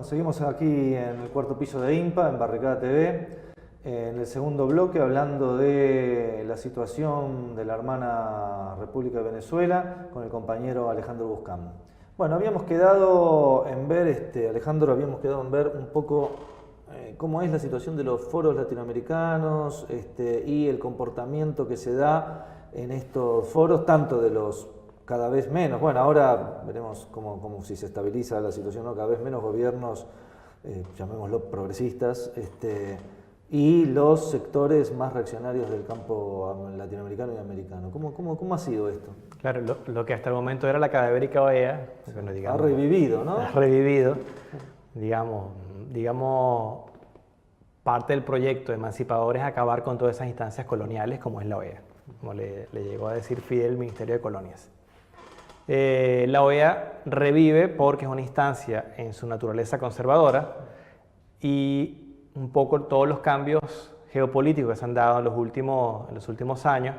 Bueno, seguimos aquí en el cuarto piso de INPA, en Barricada TV, en el segundo bloque, hablando de la situación de la hermana República de Venezuela con el compañero Alejandro Buscán. Bueno, habíamos quedado en ver, Alejandro, un poco cómo es la situación de los foros latinoamericanos y el comportamiento que se da en estos foros, tanto de los cada vez menos, bueno, ahora veremos cómo si se estabiliza la situación, ¿no? Cada vez menos gobiernos, llamémoslo progresistas, y los sectores más reaccionarios del campo latinoamericano y americano. ¿Cómo ha sido esto? Claro, lo que hasta el momento era la cadavérica OEA, bueno, digamos, ha revivido, ¿no? Ha revivido, digamos, parte del proyecto emancipador es acabar con todas esas instancias coloniales como es la OEA, como le llegó a decir Fidel, el Ministerio de Colonias. La OEA revive porque es una instancia en su naturaleza conservadora y un poco todos los cambios geopolíticos que se han dado en los últimos años,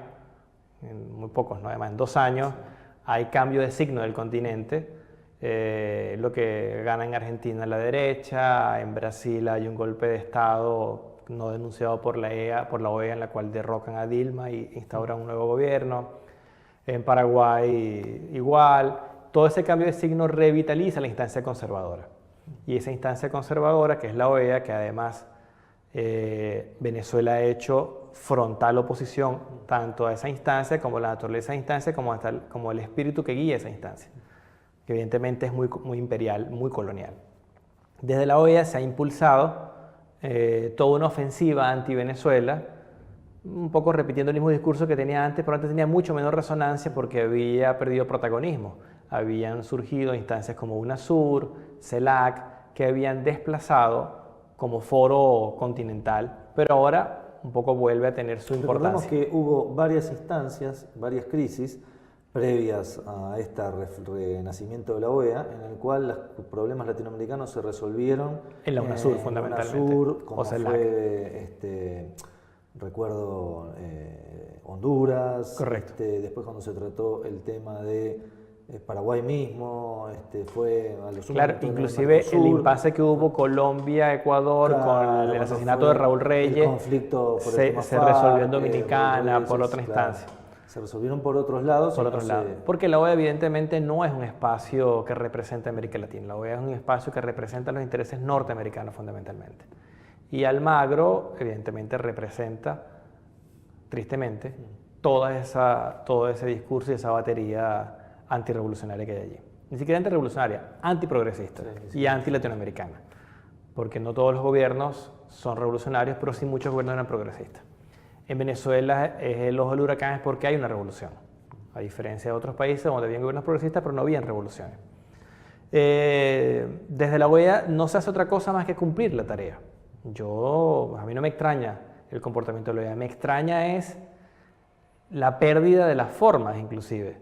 en muy pocos, ¿no? Además en 2 años, hay cambio de signo del continente, lo que gana en Argentina la derecha, en Brasil hay un golpe de Estado no denunciado por la OEA en la cual derrocan a Dilma y instauran un nuevo gobierno. En Paraguay igual, todo ese cambio de signo revitaliza la instancia conservadora. Y esa instancia conservadora, que es la OEA, que además Venezuela ha hecho frontal oposición tanto a esa instancia como a la naturaleza de esa instancia, como el espíritu que guía esa instancia, que evidentemente es muy imperial, muy colonial. Desde la OEA se ha impulsado toda una ofensiva anti-Venezuela, un poco repitiendo el mismo discurso que tenía antes, pero antes tenía mucho menor resonancia porque había perdido protagonismo. Habían surgido instancias como UNASUR, CELAC, que habían desplazado como foro continental, pero ahora un poco vuelve a tener su importancia. Recordemos que hubo varias instancias, varias crisis previas a este renacimiento de la OEA, en el cual los problemas latinoamericanos se resolvieron en la UNASUR, fundamentalmente. UNASUR, como fue, recuerdo, Honduras. Correcto. Después cuando se trató el tema de Paraguay mismo, fue a los claro, inclusive el impasse que hubo Colombia, Ecuador, claro, con el asesinato de Raúl Reyes, el conflicto por el se resolvió en Dominicana, por otra instancia. Se resolvieron por otros lados. Porque la OEA evidentemente no es un espacio que representa a América Latina, la OEA es un espacio que representa los intereses norteamericanos fundamentalmente. Y Almagro evidentemente representa, tristemente, todo ese discurso y esa batería antirrevolucionaria que hay allí. Ni siquiera antirrevolucionaria, antiprogresista y anti-latinoamericana. Porque no todos los gobiernos son revolucionarios, pero sí muchos gobiernos eran progresistas. En Venezuela es el ojo del huracán es porque hay una revolución, a diferencia de otros países donde habían gobiernos progresistas, pero no habían revoluciones. Desde la OEA no se hace otra cosa más que cumplir la tarea. A mí no me extraña el comportamiento de la OEA, me extraña es la pérdida de las formas inclusive,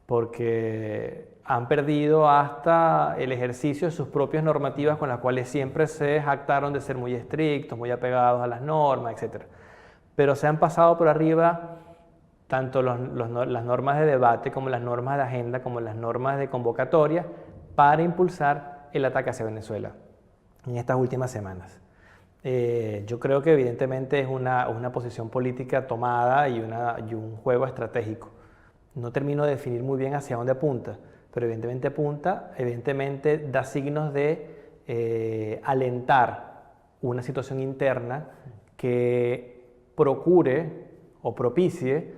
porque han perdido hasta el ejercicio de sus propias normativas con las cuales siempre se jactaron de ser muy estrictos, muy apegados a las normas, etc. Pero se han pasado por arriba tanto las normas de debate como las normas de agenda, como las normas de convocatoria para impulsar el ataque hacia Venezuela en estas últimas semanas. Yo creo que evidentemente es una posición política tomada y un juego estratégico. No termino de definir muy bien hacia dónde apunta, pero evidentemente da signos de alentar una situación interna que procure o propicie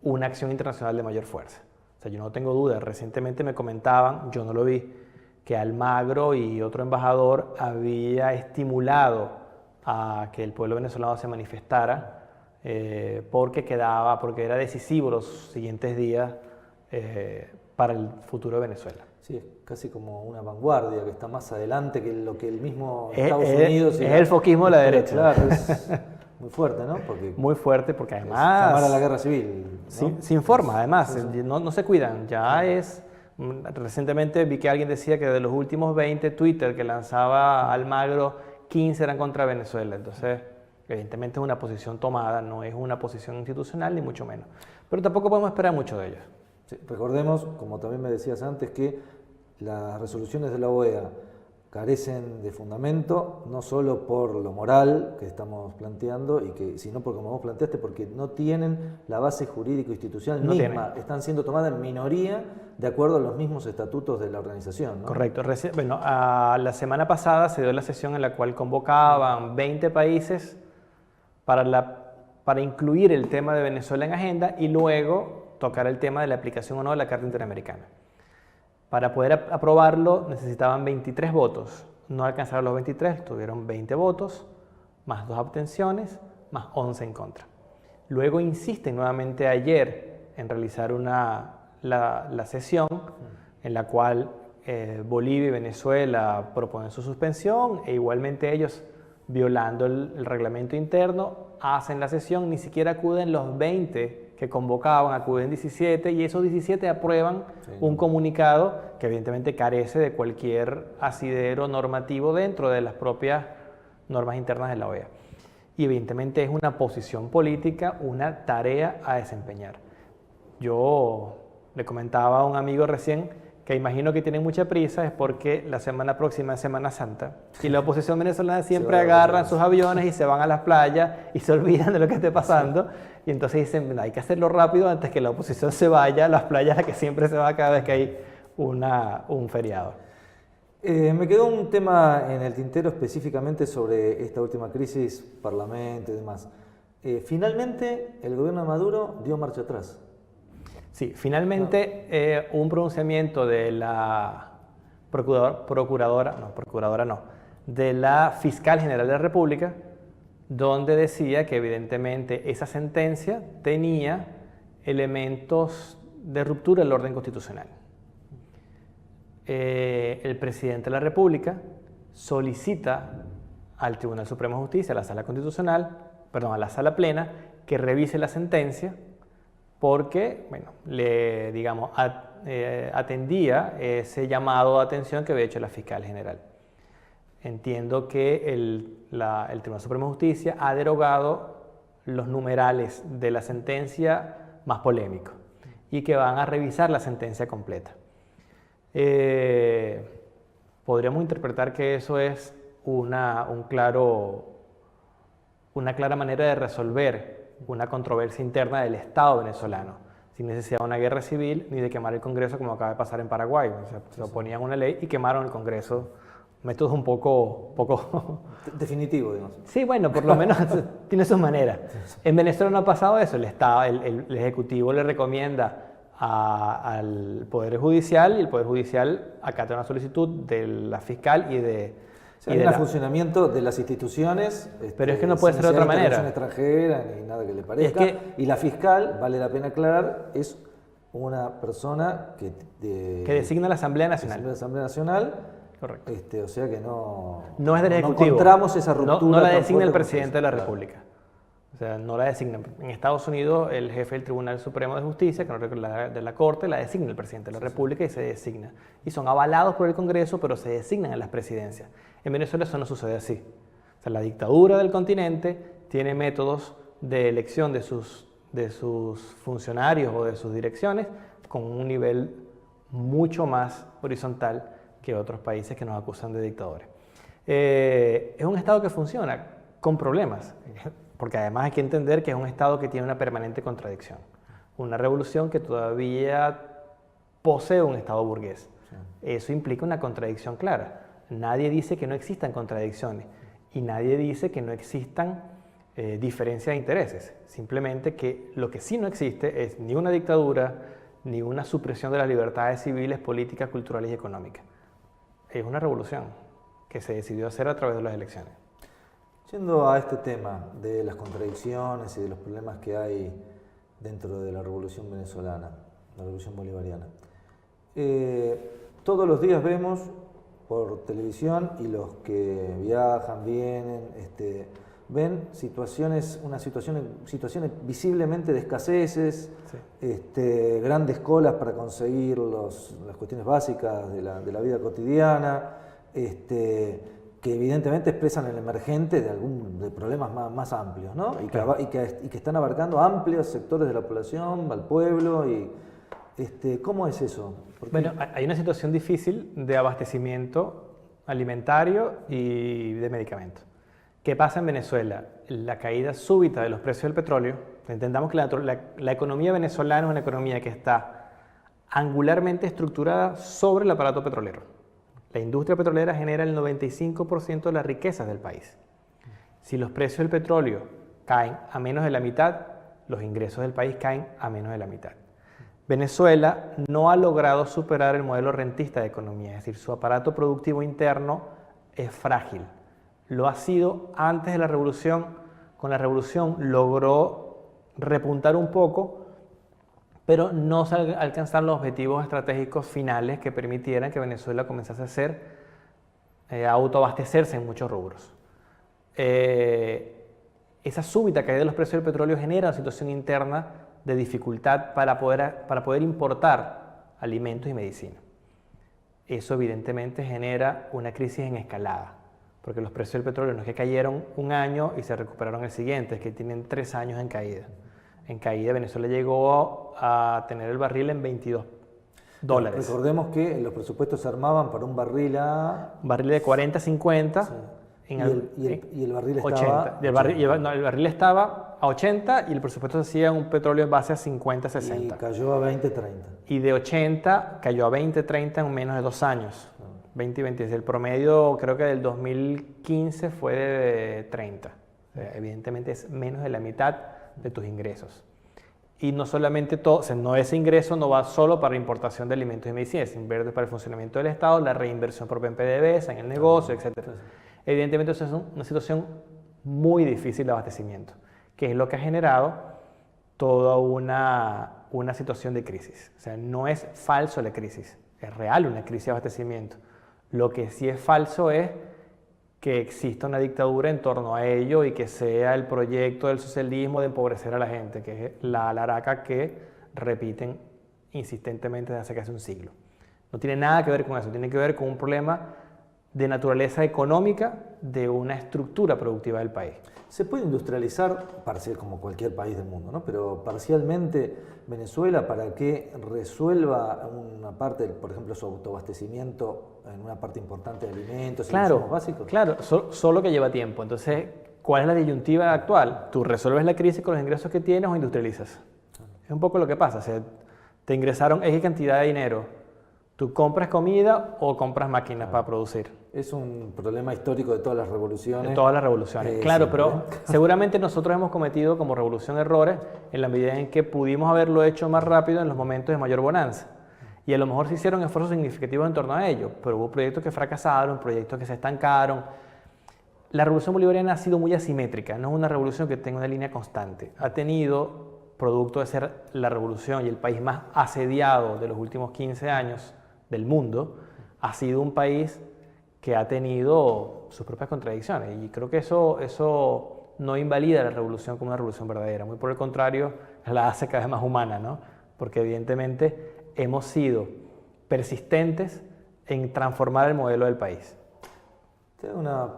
una acción internacional de mayor fuerza. O sea, yo no tengo duda, recientemente me comentaban, yo no lo vi, que Almagro y otro embajador había estimulado a que el pueblo venezolano se manifestara porque era decisivo los siguientes días para el futuro de Venezuela. Sí, es casi como una vanguardia que está más adelante que lo que el mismo Estados Unidos... Es el foquismo de la derecha. Claro, es muy fuerte, ¿no? Muy fuerte porque además... Llamar a la guerra civil, ¿no? Sin forma, además, no se cuidan. Recientemente vi que alguien decía que de los últimos 20 Twitter que lanzaba Almagro, 15 eran contra Venezuela. Entonces, evidentemente es una posición tomada, no es una posición institucional ni mucho menos. Pero tampoco podemos esperar mucho de ellos. Sí, recordemos, como también me decías antes, que las resoluciones de la OEA carecen de fundamento, no solo por lo moral que estamos planteando, sino porque, como vos planteaste, porque no tienen la base jurídico-institucional misma, están siendo tomadas en minoría de acuerdo a los mismos estatutos de la organización, ¿no? Correcto. Bueno, la semana pasada se dio la sesión en la cual convocaban 20 países para incluir el tema de Venezuela en agenda y luego tocar el tema de la aplicación o no de la Carta Interamericana. Para poder aprobarlo necesitaban 23 votos. No alcanzaron los 23, tuvieron 20 votos, más 2 abstenciones, más 11 en contra. Luego insisten nuevamente ayer en realizar la sesión en la cual Bolivia y Venezuela proponen su suspensión e igualmente ellos, violando el reglamento interno, hacen la sesión, ni siquiera acuden los 20 que convocaban, acuden 17 y esos 17 aprueban un comunicado que evidentemente carece de cualquier asidero normativo dentro de las propias normas internas de la OEA. Y evidentemente es una posición política, una tarea a desempeñar. Yo le comentaba a un amigo recién que imagino que tienen mucha prisa, es porque la semana próxima es Semana Santa y la oposición venezolana siempre agarran sus aviones y se van a las playas y se olvidan de lo que esté pasando y entonces dicen, hay que hacerlo rápido antes que la oposición se vaya a las playas, a la que siempre se va cada vez que hay un feriado. Me quedó un tema en el tintero específicamente sobre esta última crisis, Parlamento y demás. Finalmente el gobierno de Maduro dio marcha atrás. Sí, finalmente un pronunciamiento de la de la Fiscal General de la República, donde decía que evidentemente esa sentencia tenía elementos de ruptura del orden constitucional. El presidente de la República solicita al Tribunal Supremo de Justicia, a la Sala Constitucional, perdón, a la Sala Plena, que revise la sentencia porque, bueno, atendía ese llamado de atención que había hecho la Fiscal General. Entiendo que el Tribunal Supremo de Justicia ha derogado los numerales de la sentencia más polémicos y que van a revisar la sentencia completa. Podríamos interpretar que eso es una clara manera de resolver una controversia interna del Estado venezolano, sin necesidad de una guerra civil ni de quemar el Congreso como acaba de pasar en Paraguay. O sea, se oponían a una ley y quemaron el Congreso. Métodos un poco definitivo, digamos. Sí, bueno, por lo menos tiene sus maneras. En Venezuela no ha pasado eso. El Ejecutivo le recomienda al Poder Judicial y el Poder Judicial acata una solicitud de la fiscal y de... Hay un funcionamiento de las instituciones, pero es que no puede ser de otra manera. Extranjera ni nada que le parezca. Y la fiscal, vale la pena aclarar, es una persona que designa la Asamblea Nacional. La Asamblea Nacional. Correcto. O sea que no es del Ejecutivo. No encontramos esa ruptura. No la designa el presidente de la República. O sea, no la designa. En Estados Unidos, el jefe del Tribunal Supremo de Justicia, que no recuerdo, de la Corte, la designa el presidente de la República y se designa. Y son avalados por el Congreso, pero se designan en las presidencias. En Venezuela eso no sucede así. O sea, la dictadura del continente tiene métodos de elección de sus funcionarios o de sus direcciones con un nivel mucho más horizontal que otros países que nos acusan de dictadores. Es un Estado que funciona con problemas, porque además hay que entender que es un Estado que tiene una permanente contradicción. Una revolución que todavía posee un Estado burgués. Sí. Eso implica una contradicción clara. Nadie dice que no existan contradicciones y nadie dice que no existan diferencias de intereses. Simplemente que lo que sí no existe es ni una dictadura, ni una supresión de las libertades civiles, políticas, culturales y económicas. Es una revolución que se decidió hacer a través de las elecciones. Yendo a este tema de las contradicciones y de los problemas que hay dentro de la revolución venezolana, la revolución bolivariana, todos los días vemos por televisión y los que viajan, vienen, ven situaciones visiblemente de escaseces, sí. Grandes colas para conseguir las cuestiones básicas de la vida cotidiana, que evidentemente expresan el emergente de problemas más amplios, ¿no? Claro. y que están abarcando amplios sectores de la población, al pueblo. ¿Cómo es eso? Bueno, hay una situación difícil de abastecimiento alimentario y de medicamentos. ¿Qué pasa en Venezuela? La caída súbita de los precios del petróleo. Entendamos que la economía venezolana es una economía que está angularmente estructurada sobre el aparato petrolero. La industria petrolera genera el 95% de las riquezas del país. Si los precios del petróleo caen a menos de la mitad, los ingresos del país caen a menos de la mitad. Venezuela no ha logrado superar el modelo rentista de economía, es decir, su aparato productivo interno es frágil. Lo ha sido antes de la revolución. Con la revolución logró repuntar un poco, pero no se alcanzaron los objetivos estratégicos finales que permitieran que Venezuela comenzase a autoabastecerse en muchos rubros. Esa súbita caída de los precios del petróleo genera una situación interna de dificultad para poder importar alimentos y medicina. Eso evidentemente genera una crisis en escalada, porque los precios del petróleo no es que cayeron un año y se recuperaron el siguiente, es que tienen 3 años en caída. En caída Venezuela llegó a tener el barril en $22. Recordemos que los presupuestos se armaban para un barril Un barril de 40, 50. Sí. Y el barril estaba 80. El barril estaba a 80 y el presupuesto se hacía un petróleo en base a 50, 60. Y cayó a 20, 30. Y de 80 cayó a 20, 30 en menos de 2 años. 20 y 20. El promedio creo que del 2015 fue de 30. O sea, evidentemente es menos de la mitad de tus ingresos. Y no solamente todo, o sea, ese ingreso no va solo para la importación de alimentos y medicinas, invierte para el funcionamiento del Estado, la reinversión propia en PDVSA, en el negocio, etc. Evidentemente eso es una situación muy difícil de abastecimiento, que es lo que ha generado toda una situación de crisis. O sea, no es falso la crisis, es real una crisis de abastecimiento. Lo que sí es falso es que exista una dictadura en torno a ello y que sea el proyecto del socialismo de empobrecer a la gente, que es la alaraca que repiten insistentemente desde hace casi un siglo. No tiene nada que ver con eso, tiene que ver con un problema de naturaleza económica de una estructura productiva del país. Se puede industrializar, como cualquier país del mundo, ¿no? Pero parcialmente Venezuela para que resuelva una parte, por ejemplo, su autoabastecimiento en una parte importante de alimentos y insumos básicos. Claro, solo que lleva tiempo. Entonces, ¿cuál es la disyuntiva actual? ¿Tú resuelves la crisis con los ingresos que tienes o industrializas? Es un poco lo que pasa. O sea, te ingresaron X cantidad de dinero. ¿Tú compras comida o compras máquinas para producir? Es un problema histórico de todas las revoluciones. De todas las revoluciones, claro, pero seguramente nosotros hemos cometido como revolución errores en la medida en que pudimos haberlo hecho más rápido en los momentos de mayor bonanza. Y a lo mejor se hicieron esfuerzos significativos en torno a ello, pero hubo proyectos que fracasaron, proyectos que se estancaron. La revolución bolivariana ha sido muy asimétrica, no es una revolución que tenga una línea constante. Ha tenido, producto de ser la revolución y el país más asediado de los últimos 15 años, del mundo, ha sido un país que ha tenido sus propias contradicciones y creo que eso no invalida la revolución como una revolución verdadera, muy por el contrario, la hace cada vez más humana, ¿no? Porque evidentemente hemos sido persistentes en transformar el modelo del país. Te hago una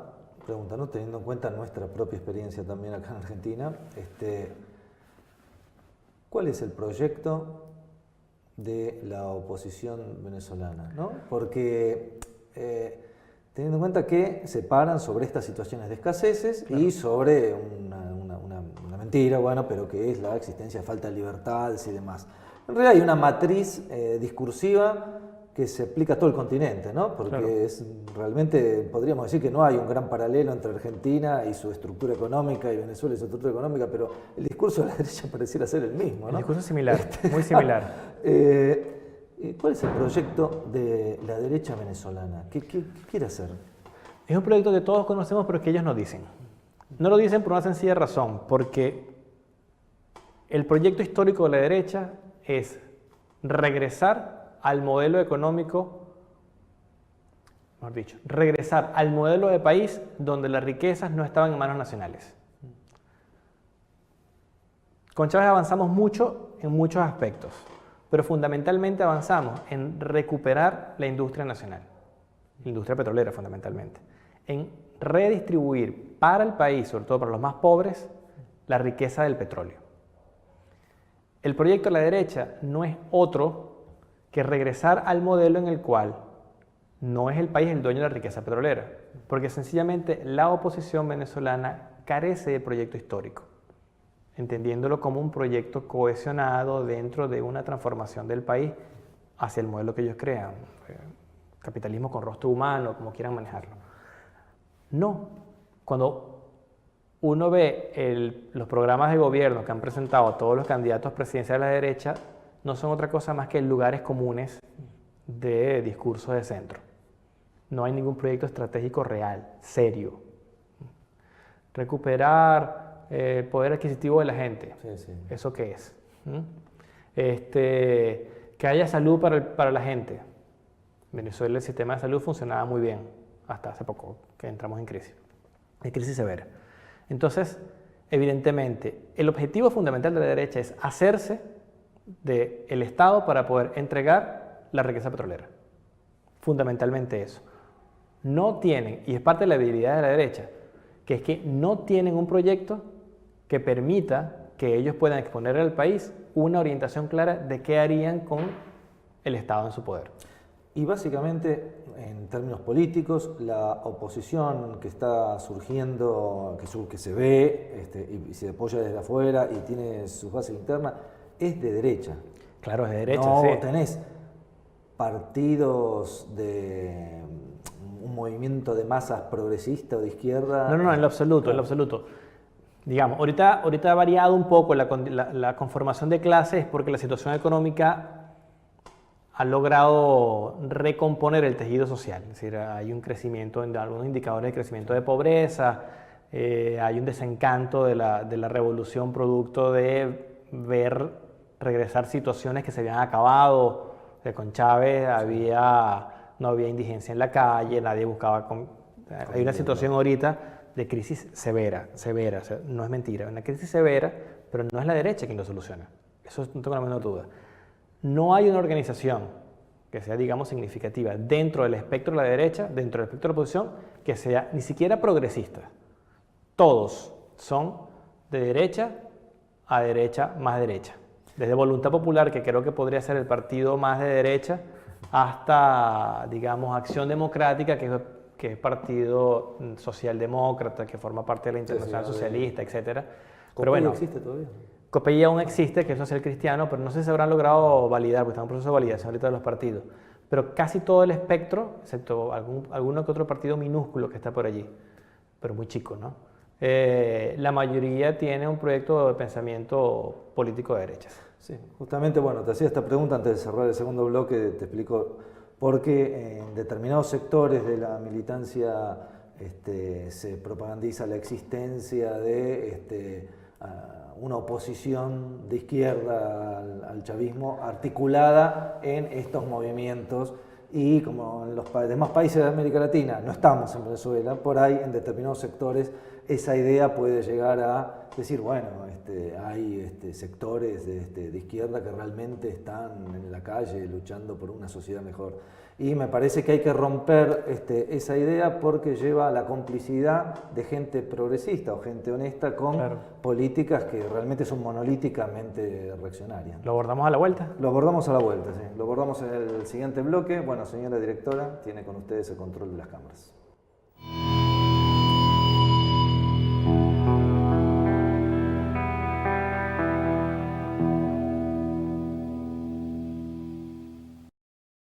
pregunta, ¿no? Teniendo en cuenta nuestra propia experiencia también acá en Argentina, ¿cuál es el proyecto de la oposición venezolana, ¿no? Porque teniendo en cuenta que se paran sobre estas situaciones de escaseces y sobre una mentira, bueno, pero que es la existencia de falta de libertades y demás. En realidad hay una matriz discursiva que se aplica a todo el continente, ¿no? Porque realmente podríamos decir que no hay un gran paralelo entre Argentina y su estructura económica y Venezuela y su estructura económica, pero el discurso de la derecha pareciera ser el mismo, ¿no? El discurso es similar, muy similar. ¿Cuál es el proyecto de la derecha venezolana? ¿Qué quiere hacer? Es un proyecto que todos conocemos, pero que ellos no dicen. No lo dicen por una sencilla razón, porque el proyecto histórico de la derecha es regresar al modelo económico, mejor dicho, regresar al modelo de país donde las riquezas no estaban en manos nacionales. Con Chávez avanzamos mucho en muchos aspectos, pero fundamentalmente avanzamos en recuperar la industria nacional, la industria petrolera fundamentalmente, en redistribuir para el país, sobre todo para los más pobres, la riqueza del petróleo. El proyecto de la derecha no es otro que regresar al modelo en el cual no es el país el dueño de la riqueza petrolera, porque sencillamente la oposición venezolana carece de proyecto histórico, entendiéndolo como un proyecto cohesionado dentro de una transformación del país hacia el modelo que ellos crean, capitalismo con rostro humano, como quieran manejarlo. No, cuando uno ve los programas de gobierno que han presentado todos los candidatos presidenciales de la derecha, no son otra cosa más que lugares comunes de discursos de centro. No hay ningún proyecto estratégico real, serio. Recuperar el poder adquisitivo de la gente. Sí, sí. ¿Eso qué es? Que haya salud para la gente. En Venezuela el sistema de salud funcionaba muy bien, hasta hace poco que entramos en crisis severa. Entonces, evidentemente, el objetivo fundamental de la derecha es hacerse del Estado para poder entregar la riqueza petrolera. Fundamentalmente eso. No tienen, y es parte de la debilidad de la derecha, que es que no tienen un proyecto que permita que ellos puedan exponer al país una orientación clara de qué harían con el Estado en su poder. Y básicamente, en términos políticos, la oposición que está surgiendo, que se ve y se apoya desde afuera y tiene sus bases internas, es de derecha. Claro, es de derecha, no sí. Tenés partidos de un movimiento de masas progresista o de izquierda. No, en lo absoluto, en lo absoluto. Digamos, ahorita ha variado un poco la conformación de clases porque la situación económica ha logrado recomponer el tejido social. Es decir, hay un crecimiento en algunos indicadores de crecimiento de pobreza, hay un desencanto de la revolución producto de ver regresar situaciones que se habían acabado. Con Chávez no había indigencia en la calle, nadie buscaba... Hay una situación ahorita de crisis severa, o sea, no es mentira, una crisis severa, pero no es la derecha quien lo soluciona. Eso no tengo la menor duda. No hay una organización que sea, digamos, significativa dentro del espectro de la derecha, dentro del espectro de la oposición, que sea ni siquiera progresista. Todos son de derecha a derecha más derecha. Desde Voluntad Popular, que creo que podría ser el partido más de derecha, hasta, digamos, Acción Democrática, que es partido socialdemócrata, que forma parte de la Internacional Socialista, etc. Pero bueno, ¿existe todavía? COPEI aún existe, que es social cristiano, pero no sé si se habrán logrado validar, porque está en un proceso de validación ahorita de los partidos. Pero casi todo el espectro, excepto alguno que otro partido minúsculo que está por allí, pero muy chico, ¿no? La mayoría tiene un proyecto de pensamiento político de derechas. Sí, justamente, bueno, te hacía esta pregunta antes de cerrar el segundo bloque, te explico por qué en determinados sectores de la militancia se propagandiza la existencia de una oposición de izquierda al chavismo articulada en estos movimientos. Y como en los demás países de América Latina no estamos en Venezuela, por ahí en determinados sectores esa idea puede llegar a decir, bueno, hay sectores de izquierda que realmente están en la calle luchando por una sociedad mejor. Y me parece que hay que romper esa idea porque lleva a la complicidad de gente progresista o gente honesta con políticas que realmente son monolíticamente reaccionarias. ¿Lo abordamos a la vuelta? Lo abordamos a la vuelta, sí. Lo abordamos en el siguiente bloque. Bueno, señora directora, tiene con ustedes el control de las cámaras.